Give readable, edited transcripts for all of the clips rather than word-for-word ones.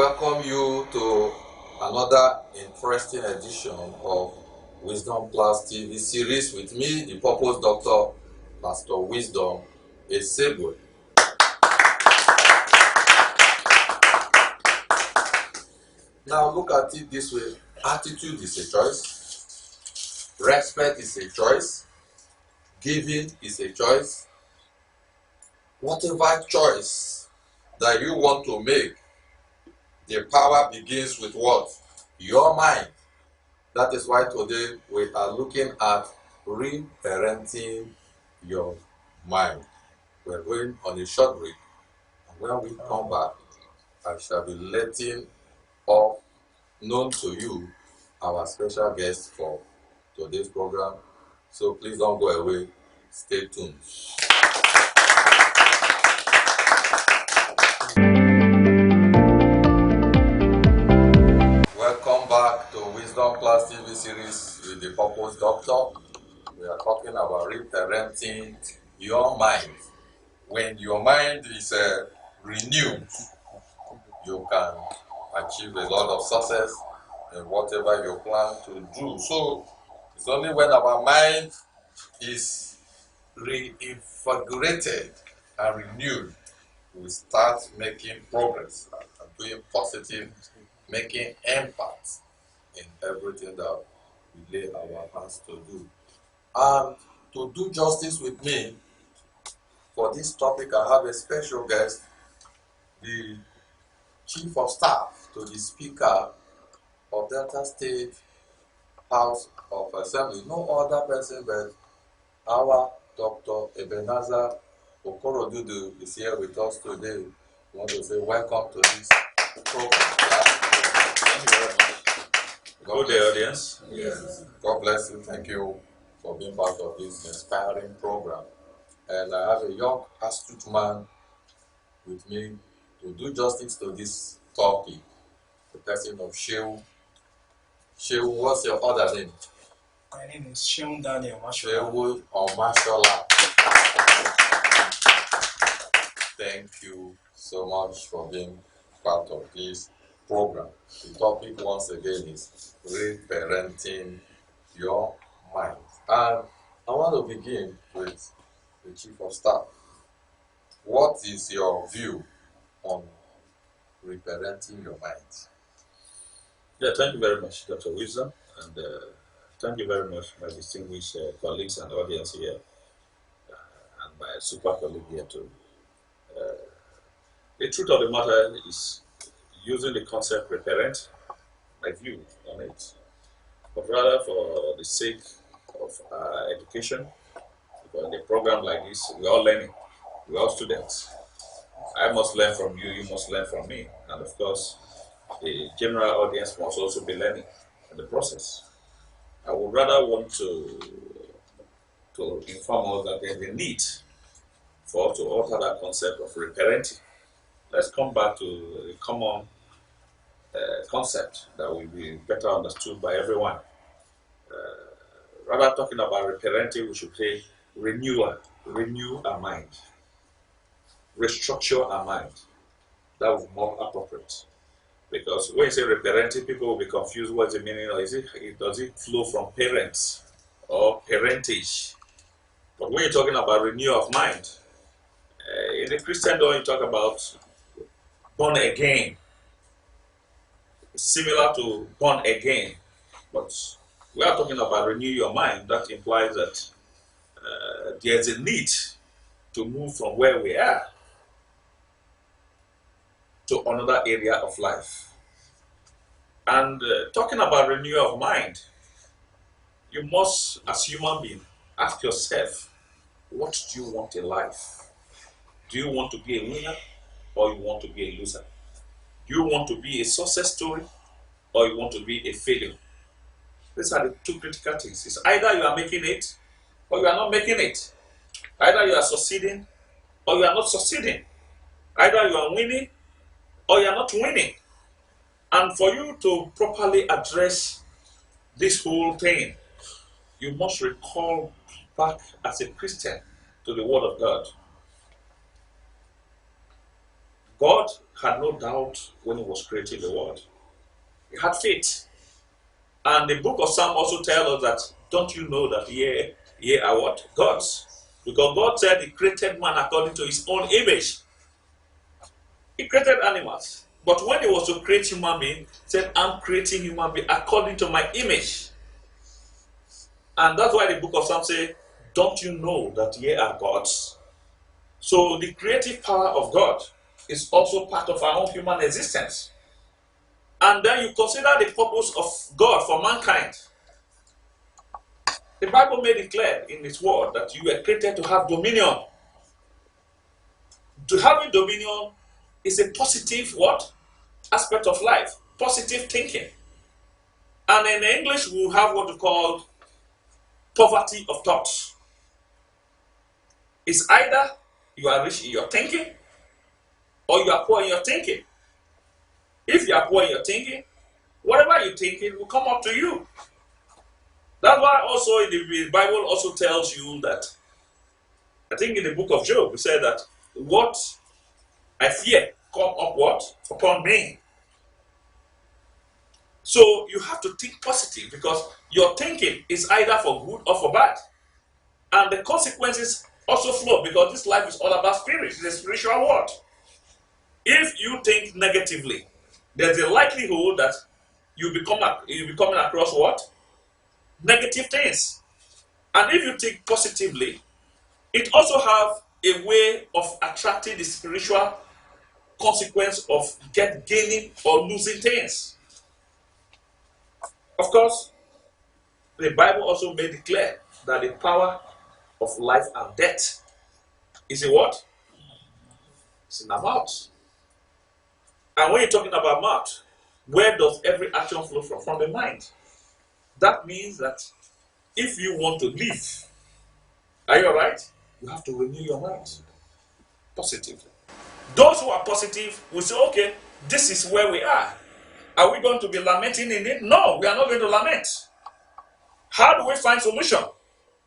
welcome you to another interesting edition of Wisdom Plus TV series with me, the Purpose Doctor, Pst Wisdom Esegbue. Now look at it this way. Attitude is a choice. Respect is a choice. Giving is a choice. Whatever choice that you want to make, the power begins with what? Your mind. That is why today we are looking at reparenting your mind. We're going on a short break, and when we come back, I shall be letting off known to you our special guest for today's program. So please don't go away. Stay tuned. Welcome back to Wisdom Plus TV series with the Purpose Doctor. We are talking about reparenting your mind. When your mind is renewed, you can achieve a lot of success in whatever you plan to do. So it's only when our mind is reinvigorated and renewed we start making progress and doing positive, making impact in everything that we lay our hands to do. And to do justice with me, for this topic I have a special guest, the Chief of Staff to the Speaker of Delta State House of Assembly, no other person but our Dr Ebenezer Okorodudu is here with us today. I want to say welcome to this program. Thank you very much. Good day, audience. Yes. God bless you. Thank you for being part of this inspiring program. And I have a young, astute man with me to do justice to this topic, the person of Seun. Seun, what's your other name? My name is Seun Omatsola. Seun Omatsola. Thank you so much for being part of this program. The topic once again is reparenting your mind. And I want to begin with the Chief of Staff. What is your view on reparenting your mind? Yeah, thank you very much, Dr. Wisdom, and thank you very much, my distinguished colleagues and audience here, and my super colleague here too. The truth of the matter is, using the concept reparent, my view on it, but rather for the sake of education, because in a program like this, we're all learning, we're all students. I must learn from you, you must learn from me, and of course, the general audience must also be learning in the process. I would rather want to inform us that there's a need for us to alter that concept of reparenting. Let's come back to the common concept that will be better understood by everyone. Rather talking about reparenting, we should say renew our mind, restructure our mind. That would be more appropriate. Because when you say reparenting, people will be confused. What's the meaning? Or does it flow from parents or parentage? But when you're talking about renewal of mind, in the Christendom, you talk about born again. It's similar to born again, but we are talking about renew your mind. That implies that there's a need to move from where we are to another area of life. And talking about renewal of mind, you must, as human being, ask yourself, what do you want in life? Do you want to be a winner or you want to be a loser? Do you want to be a success story or you want to be a failure? These are the two critical things. It's either you are making it or you are not making it. Either you are succeeding or you are not succeeding. Either you are winning or you are not winning. And for you to properly address this whole thing, you must recall back as a Christian to the Word of God. God had no doubt when he was creating the world. He had faith. And the book of Psalm also tells us that, don't you know that ye are what? Gods. Because God said he created man according to his own image. He created animals. But when he was to create human being, he said, I'm creating human being according to my image. And that's why the book of Psalm says, don't you know that ye are gods? So the creative power of God is also part of our own human existence. And then you consider the purpose of God for mankind. The Bible made it clear in its word that you were created to have dominion. To having dominion is a positive what? Aspect of life. Positive thinking. And in English, we have what we call poverty of thoughts. It's either you are rich in your thinking or you are poor in your thinking. If you are poor in your thinking, whatever you think, it will come up to you. That's why also in the Bible also tells you that, I think in the book of Job, it said that what I fear come up what? Upon me. So you have to think positive because your thinking is either for good or for bad. And the consequences also flow because this life is all about spirit. It's a spiritual world. If you think negatively, there's a likelihood that you'll be coming across what? Negative things. And if you think positively, it also have a way of attracting the spiritual consequence of gaining or losing things. Of course, the Bible also made it clear that the power of life and death is in what? It's in the mouth. And when you're talking about mouth, where does every action flow from? From the mind. That means that if you want to live, are you alright? You have to renew your mind positively. Those who are positive will say, okay, this is where we are. Are we going to be lamenting in it? No, we are not going to lament. How do we find solution?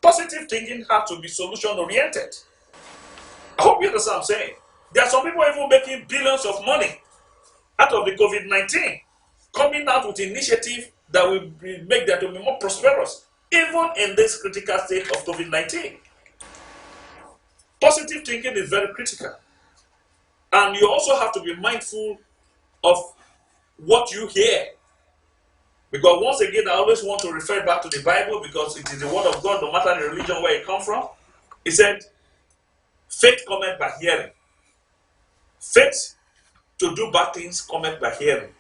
Positive thinking has to be solution oriented. I hope you understand what I'm saying. There are some people even making billions of money out of the COVID-19, coming out with initiative that will make them to be more prosperous, even in this critical state of COVID-19. Positive thinking is very critical. And you also have to be mindful of what you hear. Because once again, I always want to refer back to the Bible because it is the word of God, no matter the religion where it comes from. He said, faith cometh by hearing. Faith to do bad things cometh by hearing.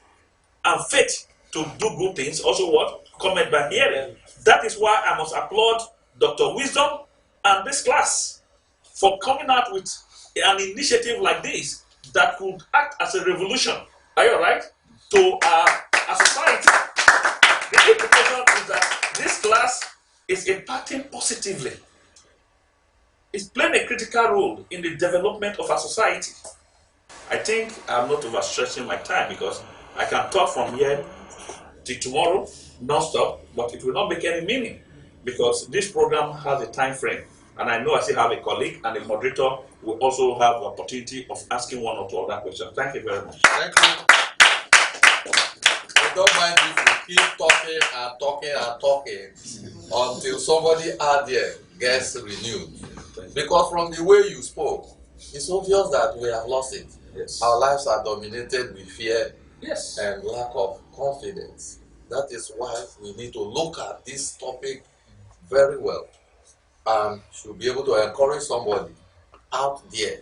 And faith to do good things also what? Cometh by hearing. That is why I must applaud Dr. Wisdom and this class for coming out with an initiative like this that could act as a revolution. Are you alright? To our society. The implication is that this class is impacting positively. It's playing a critical role in the development of our society. I think I'm not overstretching my time because I can talk from here till tomorrow, non-stop, but it will not make any meaning because this program has a time frame. And I know I still have a colleague and a moderator will also have the opportunity of asking one or two other questions. Thank you very much. Thank you. We don't mind if we keep talking and talking and talking until somebody out there gets renewed. Because from the way you spoke, it's obvious that we have lost it. Yes. Our lives are dominated with fear Yes. and lack of confidence. That is why we need to look at this topic very well and should be able to encourage somebody out there.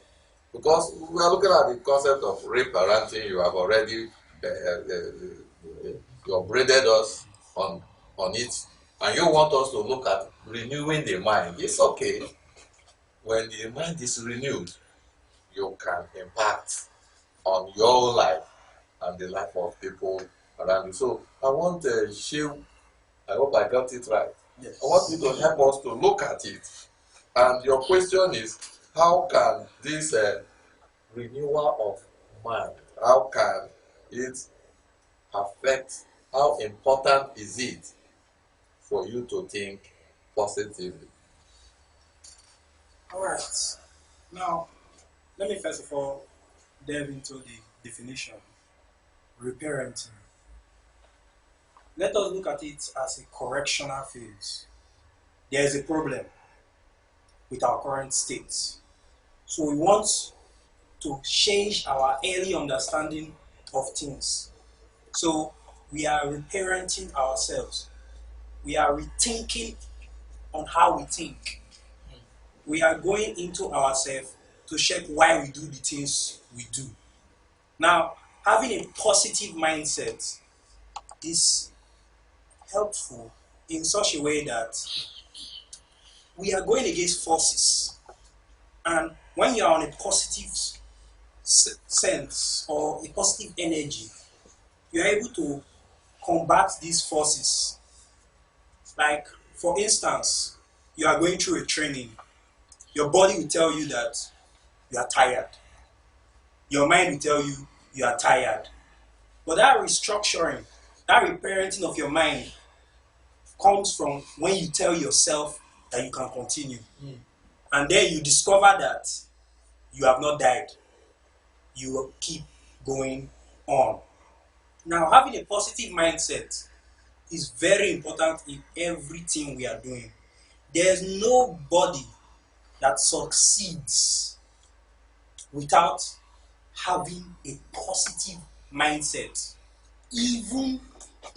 Because we are looking at the concept of reparenting. You have already you upgraded us on it, and you want us to look at renewing the mind. It's okay. When the mind is renewed, you can impact on your own life and the life of people around you. So I want Seun, I hope I got it right. Yes. I want you to help us to look at it. And your question is, how can this renewal of mind, how can it affect, how important is it for you to think positively? All right. Now, let me first of all delve into the definition, reparenting. Let us look at it as a correctional phase. There is a problem with our current state. So we want to change our early understanding of things. So we are reparenting ourselves. We are rethinking on how we think. We are going into ourselves to check why we do the things we do. Now, having a positive mindset is helpful in such a way that we are going against forces. And when you are on a positive sense or a positive energy, you are able to combat these forces. Like, for instance, you are going through a training. Your body will tell you that you are tired. Your mind will tell you you are tired. But that restructuring, that reparenting of your mind comes from when you tell yourself that you can continue. And then you discover that you have not died. You will keep going on. Now, having a positive mindset is very important in everything we are doing. There's nobody that succeeds without having a positive mindset, even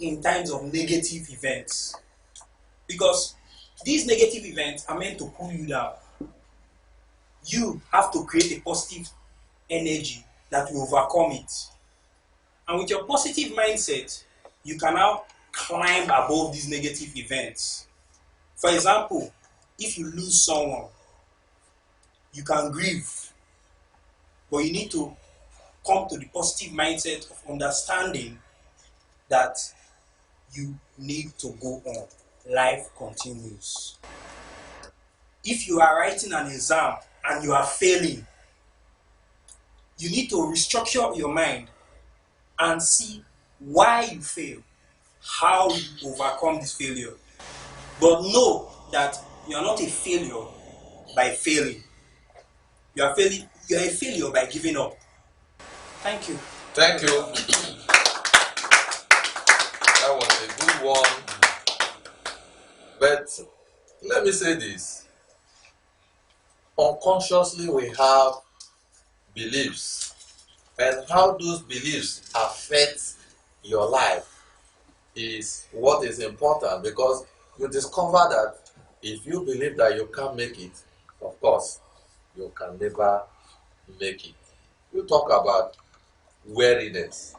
in times of negative events. Because these negative events are meant to pull you down. You have to create a positive energy that will overcome it. And with your positive mindset, you can now climb above these negative events. For example, if you lose someone, you can grieve, but you need to come to the positive mindset of understanding that you need to go on. Life continues. If you are writing an exam and you are failing, you need to restructure your mind and see why you fail, how you overcome this failure. But know that you are not a failure by failing. You are a failure by giving up. Thank you. Thank you. That was a good one. But let me say this. Unconsciously, we have beliefs, and how those beliefs affect your life is what is important, because you discover that if you believe that you can't make it, of course, you can never make it. You talk about weariness.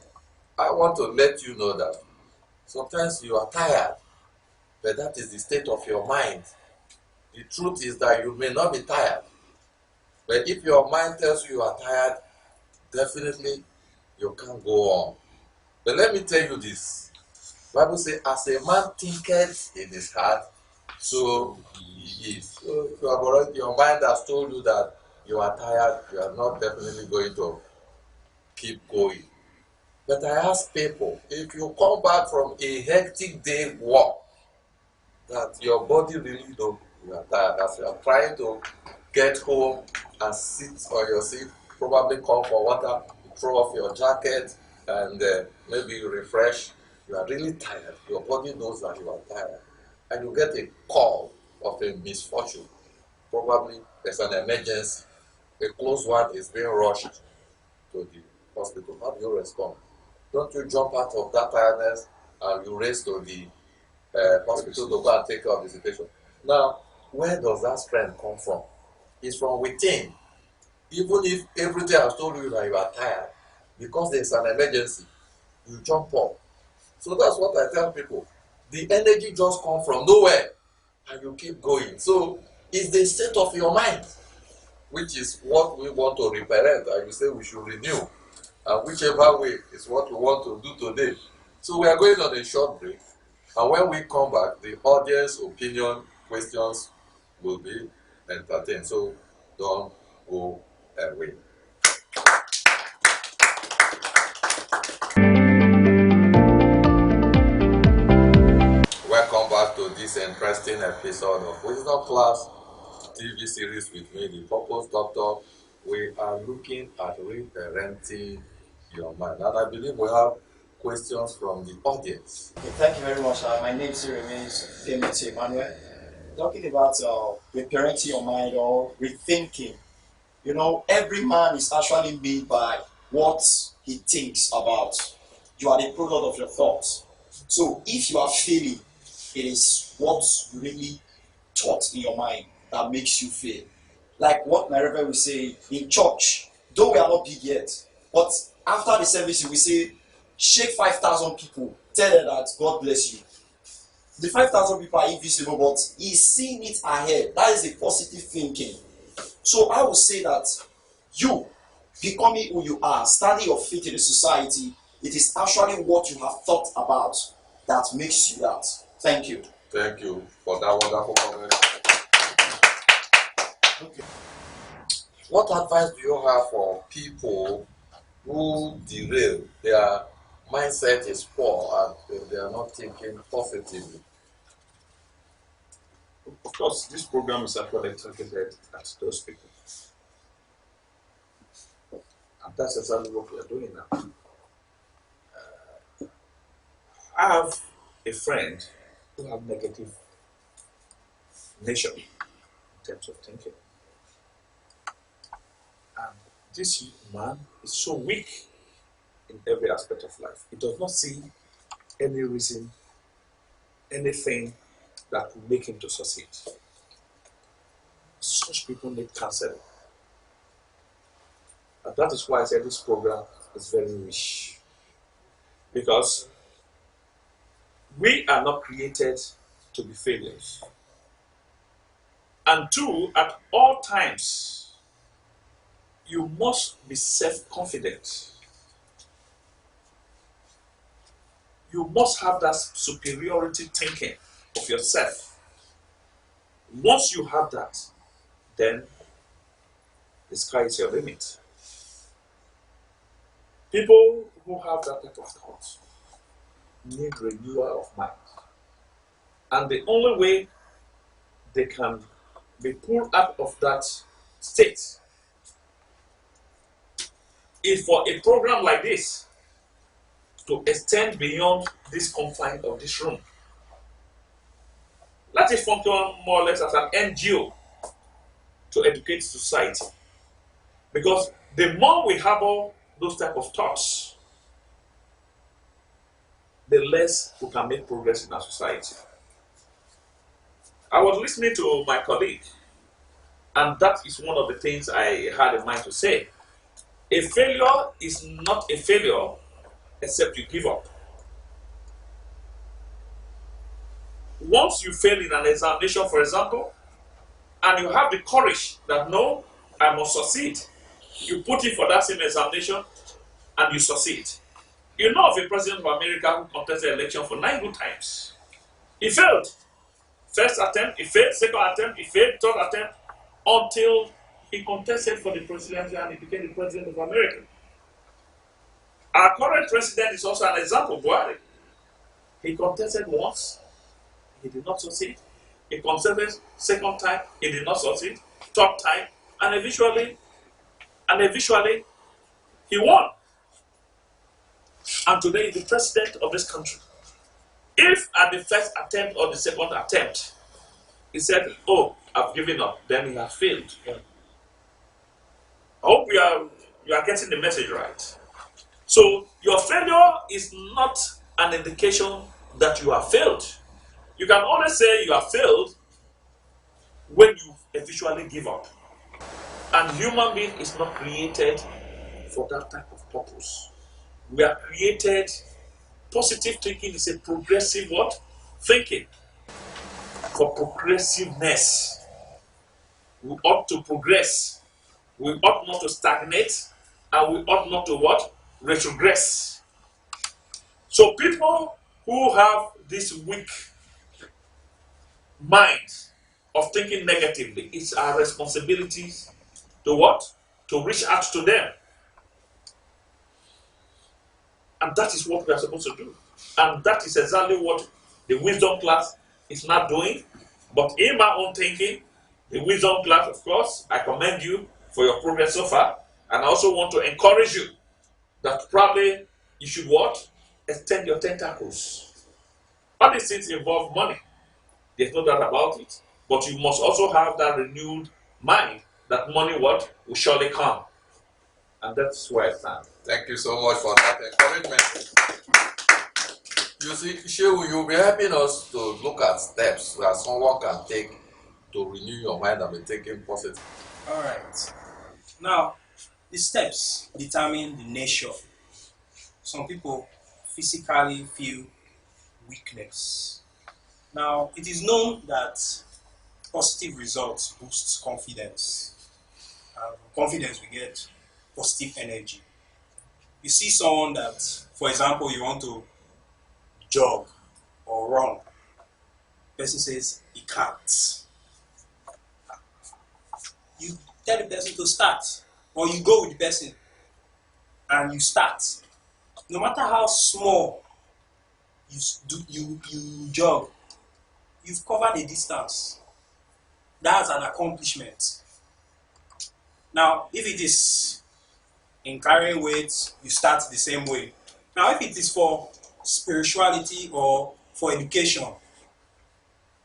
I want to let you know that sometimes you are tired, but that is the state of your mind. The truth is that you may not be tired, but if your mind tells you are tired, definitely you can't go on. But let me tell you this. Bible says, as a man thinketh in his heart, so he is. So if your mind has told you that you are tired, you are not definitely going to keep going. But I ask people, if you come back from a hectic day walk, that your body really know you are tired, as you are trying to get home and sit on your seat, probably call for water, throw off your jacket, and maybe you refresh. You are really tired. Your body knows that you are tired. And you get a call of a misfortune. Probably there's an emergency. A close one is being rushed to the hospital. How do you respond? Don't you jump out of that tiredness and you race to the hospital to go and take care of the situation? Now, where does that strength come from? It's from within. Even if everything has told you that you are tired, because there's an emergency, you jump up. So that's what I tell people. The energy just comes from nowhere and you keep going. So it's the state of your mind, which is what we want to reparent, and you say we should renew. And whichever way is what we want to do today. So we are going on a short break. And when we come back, the audience opinion questions will be entertained. So don't go away. Welcome back to this interesting episode of Wisdom Class TV series with me, the Purpose Doctor we are looking at reparenting your mind. And I believe we have questions from the audience. Okay, thank you very much. My name still remains Pst Emmanuel. Talking about reparenting your mind or rethinking. You know, every man is actually made by what he thinks about. You are the product of your thoughts. So if you are failing, it is what you really thought in your mind that makes you fail. Like what my reverend will say in church, though we are not big yet, but after the service you will say, shake 5,000 people, tell them that God bless you. The 5,000 people are invisible, but he's seeing it ahead. That is a positive thinking. So I would say that you becoming who you are, standing your feet in the society, it is actually what you have thought about that makes you that. Thank you. Thank you for that wonderful comment. Okay. What advice do you have for people who derail? Their mindset is poor and they are not thinking positively. Of course, this program is actually targeted at those people. And that's exactly what we are doing now. I have a friend who have negative nature in terms of thinking. And this man is so weak in every aspect of life. He does not see any reason, anything that will make him to succeed. Such people need counseling. And that is why I said this program is very rich. Because we are not created to be failures. And two, at all times, you must be self-confident. You must have that superiority thinking of yourself. Once you have that, then the sky is your limit. People who have that type of thought need renewal of mind. And the only way they can be pulled out of that state is for a program like this to extend beyond this confine of this room. Let it function more or less as an NGO to educate society. Because the more we harbor those type of thoughts, the less we can make progress in our society. I was listening to my colleague, and that is one of the things I had in mind to say. A failure is not a failure except you give up. Once you fail in an examination, for example, and you have the courage that no, I must succeed, you put in for that same examination and you succeed. You know of a president of America who contested the election for 9 good times. He failed. First attempt, he failed. Second attempt, he failed. Third attempt, until he contested for the presidency and he became the president of America. Our current president is also an example, Buhari. He contested once, he did not succeed. He contested second time, he did not succeed. Third time, and eventually, he won. And today he's the president of this country. If at the first attempt or the second attempt, he said, oh, I've given up, then he has failed. I hope you are getting the message right. So your failure is not an indication that you have failed. You can only say you have failed when you eventually give up. And human being is not created for that type of purpose. We are created, positive thinking is a progressive what? Thinking. For progressiveness. We ought to progress. We ought not to stagnate. And we ought not to what? Retrogress. So people who have this weak mind of thinking negatively, it's our responsibility to what? To reach out to them. And that is what we are supposed to do. And that is exactly what the wisdom class is not doing. But in my own thinking, the wisdom class, of course, I commend you for your progress so far. And I also want to encourage you that probably you should what? Extend your tentacles. All these things involve money. There's no doubt about it. But you must also have that renewed mind that money what? Will surely come. And that's where I stand. Thank you so much for that encouragement. You see, Seun, you'll be helping us to look at steps that someone can take to renew your mind and be taking positive. All right. Now, the steps determine the nature. Some people physically feel weakness. Now, it is known that positive results boosts confidence. Confidence, we get positive energy. You see someone that, for example, you want to jog or run. The person says he can't. You tell the person to start, or you go with the person and you start. No matter how small you jog, you've covered a distance. That's an accomplishment. Now, if it is in carrying weights, you start the same way. Now, if it is for spirituality or for education,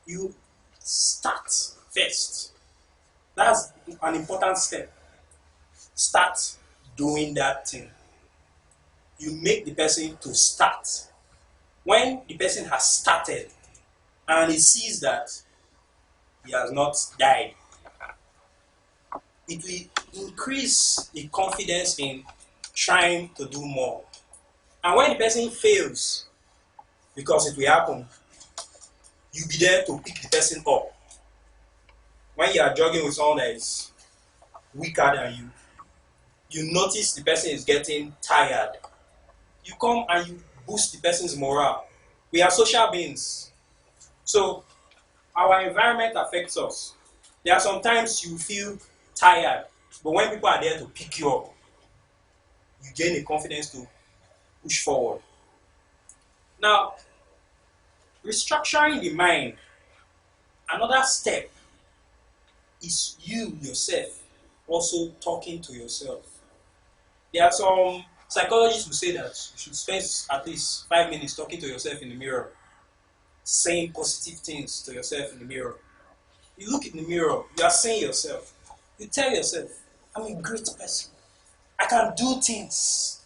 you start first. That's an important step. Start doing that thing. You make the person to start. When the person has started and he sees that he has not died, it will increase the confidence in trying to do more. And when the person fails, because it will happen, you'll be there to pick the person up. When you are jogging with someone that is weaker than you, you notice the person is getting tired. You come and you boost the person's morale. We are social beings. So our environment affects us. There are sometimes you feel tired, but when people are there to pick you up, you gain the confidence to push forward. Now, restructuring the mind, another step is you yourself also talking to yourself. There are some psychologists who say that you should spend at least 5 minutes talking to yourself in the mirror, saying positive things to yourself in the mirror. You look in the mirror, you are saying yourself, you tell yourself, I'm a great person. I can do things.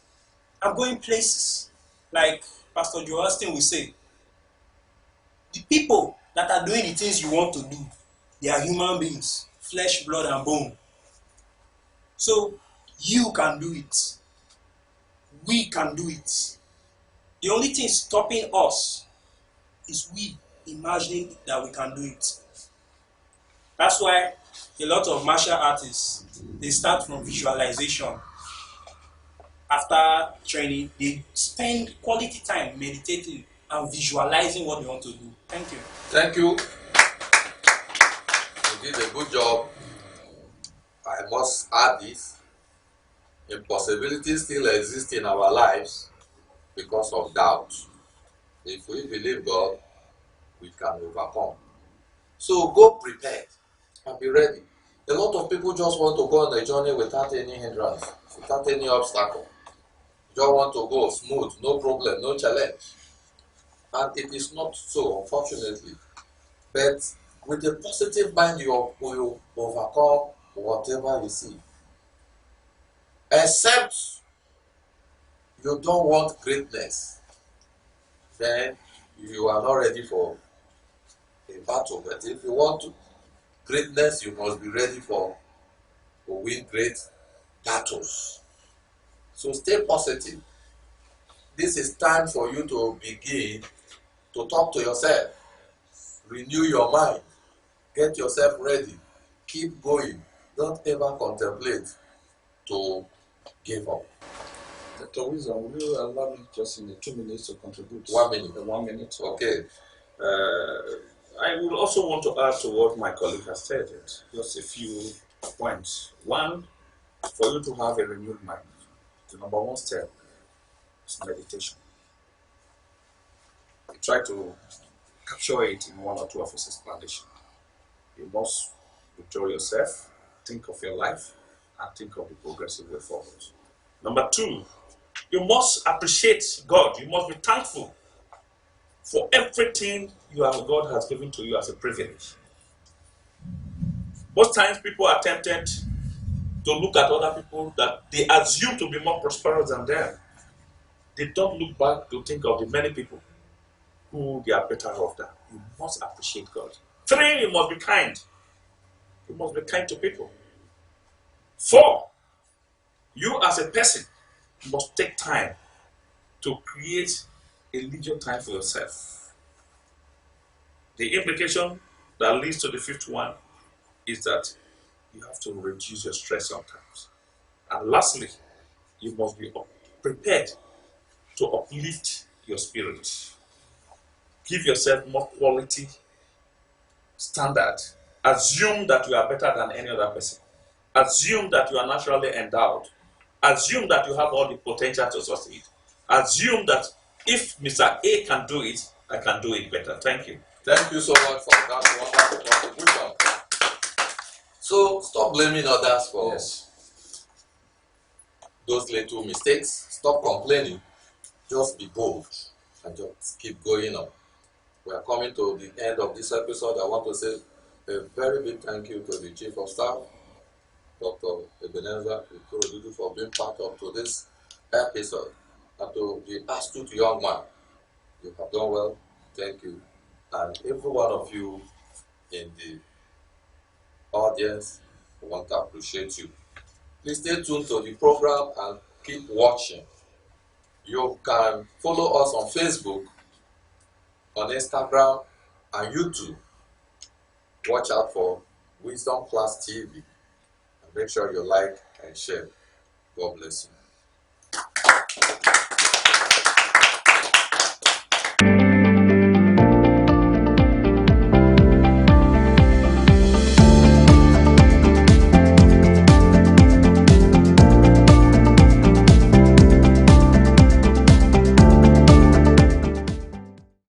I'm going places. Like Pastor Joe Austin will say, the people that are doing the things you want to do, they are human beings, flesh, blood, and bone. So you can do it. We can do it. The only thing stopping us is we imagining that we can do it. That's why a lot of martial artists, they start from visualization. After training, they spend quality time meditating and visualizing what they want to do. Thank you. Thank you. You did a good job. I must add this. Impossibilities still exist in our lives because of doubt. If we believe God, we can overcome. So go prepared and be ready. A lot of people just want to go on a journey without any hindrance, without any obstacle. Just want to go smooth, no problem, no challenge. And it is not so, unfortunately. But with a positive mind, you will overcome whatever you see. Except you don't want greatness, then you are not ready for a battle. But if you want greatness, you must be ready to win great battles. So stay positive. This is time for you to begin to talk to yourself. Renew your mind. Get yourself ready. Keep going. Don't ever contemplate to give up. Dr. Wisdom, will you allow me just in the 2 minutes to contribute? 1 minute. 1 minute. Okay. I would also want to add to what my colleague has stated. Just a few points. One, for you to have a renewed mind, the number one step is meditation. You try to capture it in one or two of his explanations. You must withdraw yourself, think of your life, and think of the progressive way forward. Number two, you must appreciate God. You must be thankful for everything God has given to you as a privilege. Most times people are tempted to look at other people that they assume to be more prosperous than them. They don't look back to think of the many people who they are better off than. You must appreciate God. Three, you must be kind. You must be kind to people. Four, you as a person must take time to create a leisure time for yourself. The implication that leads to the fifth one is that you have to reduce your stress sometimes. And lastly, you must be prepared to uplift your spirit. Give yourself more quality standard. Assume that you are better than any other person. Assume that you are naturally endowed. Assume that you have all the potential to succeed. Assume that if Mr. A can do it, I can do it better. Thank you. Thank you so much for that wonderful contribution. So stop blaming others for those little mistakes. Stop complaining. Just be bold and just keep going on. We are coming to the end of this episode. I want to say a very big thank you to the Chief of Staff, Dr. Ebenezer Okorodudu, for being part of today's episode. And to the astute young man, you have done well. Thank you. And every one of you in the audience, I want to appreciate you. Please stay tuned to the program and keep watching. You can follow us on Facebook, on Instagram, and YouTube. Watch out for Wisdom Plus TV. And make sure you like and share. God bless you.